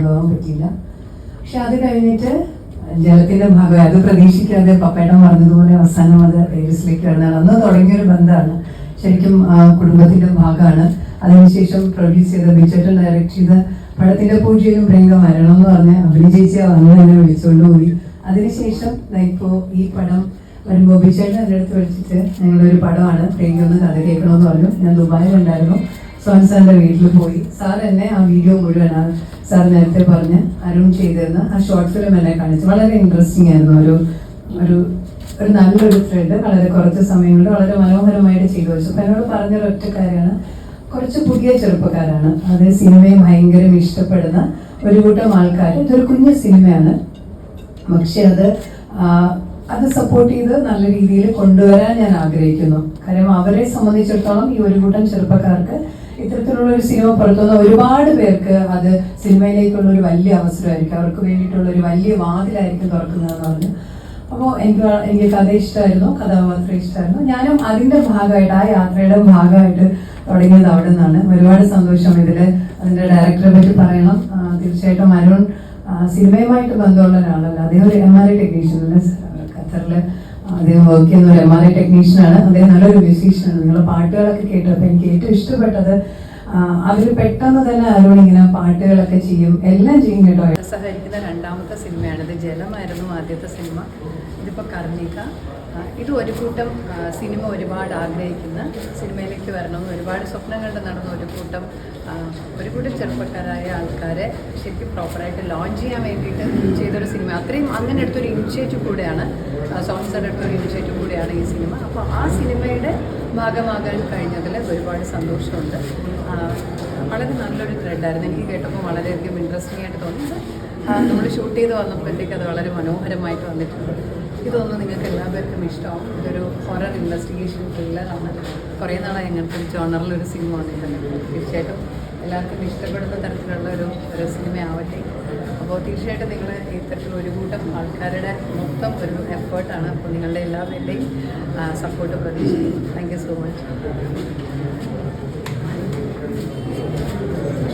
കൊണ്ടുപോകാൻ പറ്റിയില്ല. പക്ഷെ അത് കഴിഞ്ഞിട്ട് ജലത്തിന്റെ ഭാഗമായി അത് പ്രതീക്ഷിക്കാതെ പപ്പേട്ടൻ പറഞ്ഞതുപോലെ അവസാനം അത് ഏരിയസിലേക്ക് വരുന്നതാണ്. അന്ന് തുടങ്ങിയൊരു ബന്ധമാണ്, ശരിക്കും കുടുംബത്തിന്റെ ഭാഗമാണ്. അതിനുശേഷം പ്രൊഡ്യൂസ് ചെയ്ത ബിജേട്ടൻ ഡയറക്ട് ചെയ്ത പടത്തിന്റെ പൂജയിലും പ്രിയങ്ക വരണം എന്ന് പറഞ്ഞ് അഭിനയിച്ച അന്ന് എന്നെ വിളിച്ചുകൊണ്ടുപോയി. അതിനുശേഷം ഇപ്പോ ഈ പടം വരുമ്പോൾ ബിജേട്ടൻ എൻ്റെ അടുത്ത് വിളിച്ചിട്ട് ഞങ്ങളൊരു പടമാണ്, പ്രിയങ്ക ഒന്ന് കഥ കേൾക്കണമെന്ന് പറഞ്ഞു. ഞാൻ ദുബായിലുണ്ടായിരുന്നു, സോൻ സാറിന്റെ വീട്ടിൽ പോയി. സാർ എന്നെ ആ വീഡിയോ മുഴുവനാണ് സാർ നേരത്തെ പറഞ്ഞ് അരുൺ ചെയ്തിരുന്ന ആ ഷോർട്ട് ഫിലിം എന്നെ കാണിച്ചു. വളരെ ഇൻട്രസ്റ്റിംഗ് ആയിരുന്നു. ഒരു നല്ലൊരു ത്രെഡ് വളരെ കുറച്ച് സമയം കൊണ്ട് വളരെ മനോഹരമായിട്ട് ചെയ്തു വെച്ചു. അപ്പം എന്നോട് പറഞ്ഞൊരു ഒറ്റ കാര്യമാണ്, കുറച്ച് പുതിയ ചെറുപ്പക്കാരാണ്, അത് സിനിമയെ ഭയങ്കര ഇഷ്ടപ്പെടുന്ന ഒരു കൂട്ടം ആൾക്കാർ. ഇതൊരു കുഞ്ഞു സിനിമയാണ്, പക്ഷെ അത് സപ്പോർട്ട് ചെയ്ത് നല്ല രീതിയിൽ കൊണ്ടുവരാൻ ഞാൻ ആഗ്രഹിക്കുന്നു. കാര്യം അവരെ സംബന്ധിച്ചിടത്തോളം ഈ ഒരു കൂട്ടം ചെറുപ്പക്കാർക്ക് ഇത്തരത്തിലുള്ള ഒരു സിനിമ പുറത്തുനിന്ന് ഒരുപാട് പേർക്ക് അത് സിനിമയിലേക്കുള്ള ഒരു വലിയ അവസരമായിരിക്കും, അവർക്ക് വേണ്ടിയിട്ടുള്ള ഒരു വലിയ വാതിലായിരിക്കും തുറക്കുന്നതെന്ന് പറഞ്ഞു. അപ്പോൾ എനിക്ക് കഥ ഇഷ്ടമായിരുന്നു, കഥാപാത്രം ഇഷ്ടമായിരുന്നു. ഞാനും അതിൻ്റെ ഭാഗമായിട്ട്, ആ യാത്രയുടെ ഭാഗമായിട്ട് തുടങ്ങിയത് അവിടെ നിന്നാണ്. ഒരുപാട് സന്തോഷം. അതിൻ്റെ ഡയറക്ടറെ പറ്റി പറയണം. തീർച്ചയായിട്ടും അരുൺ സിനിമയുമായിട്ട് ബന്ധമുള്ള ഒരാളല്ല, അദ്ദേഹം ഒരു MRI ടെക്നീഷ്യനാണ്. ഖത്തറിൽ അദ്ദേഹം വർക്ക് ചെയ്യുന്ന ഒരു MRI ടെക്നീഷ്യനാണ്. അദ്ദേഹം നല്ലൊരു മ്യൂസീഷ്യനാണ്. നിങ്ങളുടെ പാട്ടുകളൊക്കെ കേട്ടപ്പോൾ എനിക്ക് ഏറ്റവും ഇഷ്ടപ്പെട്ടത് അവർ പെട്ടെന്ന് തന്നെ അരുൺ ഇങ്ങനെ പാട്ടുകളൊക്കെ ചെയ്യും, എല്ലാം ചെയ്യും കേട്ടോ. സഹകരിക്കുന്ന രണ്ടാമത്തെ സിനിമയാണിത്. ജലമായിരുന്നു ആദ്യത്തെ സിനിമ, ഇതിപ്പോൾ കർണിക. ഇത് ഒരു കൂട്ടം സിനിമ ഒരുപാട് ആഗ്രഹിക്കുന്ന, സിനിമയിലേക്ക് വരണമെന്ന് ഒരുപാട് സ്വപ്നം കണ്ട് നടന്ന ഒരു കൂട്ടം ചെറുപ്പക്കാരായ ആൾക്കാരെ ശരിക്കും പ്രോപ്പറായിട്ട് ലോഞ്ച് ചെയ്യാൻ വേണ്ടിയിട്ട് ചെയ്തൊരു സിനിമ. അത്രയും അങ്ങനെ എടുത്തൊരു ഇനിഷ്യേറ്റീവ് കൂടെയാണ്, സോങ്സിൻ്റെ എടുത്തൊരു ഇനിഷ്യേറ്റീവ് കൂടെയാണ് ഈ സിനിമ. അപ്പോൾ ആ സിനിമയുടെ ഭാഗമാകാൻ കഴിഞ്ഞതിൽ ഒരുപാട് സന്തോഷമുണ്ട്. വളരെ നല്ലൊരു ത്രെഡായിരുന്നു. എനിക്ക് കേട്ടപ്പോൾ വളരെയധികം ഇൻട്രസ്റ്റിംഗ് ആയിട്ട് തോന്നി. നമ്മൾ ഷൂട്ട് ചെയ്ത് വന്നപ്പോഴത്തേക്ക് അത് വളരെ മനോഹരമായിട്ട് വന്നിട്ടുണ്ട്. ഇതൊന്നും നിങ്ങൾക്ക് എല്ലാവർക്കും ഇഷ്ടമാവും. ഇതൊരു ഹൊറർ ഇൻവെസ്റ്റിഗേഷൻ ത്രില്ലറാണ്. കുറേ നാളായി അങ്ങനത്തെ ഒരു ജോണറിലൊരു സിനിമ വന്നിട്ടുണ്ട്. തീർച്ചയായിട്ടും എല്ലാവർക്കും ഇഷ്ടപ്പെടുന്ന തരത്തിലുള്ള ഒരു സിനിമ ആവട്ടെ. അപ്പോൾ തീർച്ചയായിട്ടും നിങ്ങൾ ഇത്തരത്തിലുള്ള ഒരു കൂട്ടം ആൾക്കാരുടെ മൊത്തം ഒരു എഫേർട്ടാണ്. അപ്പോൾ നിങ്ങളുടെ എല്ലാവരുടെയും സപ്പോർട്ട് പ്രതീക്ഷിക്കുന്നു. Thank you so much.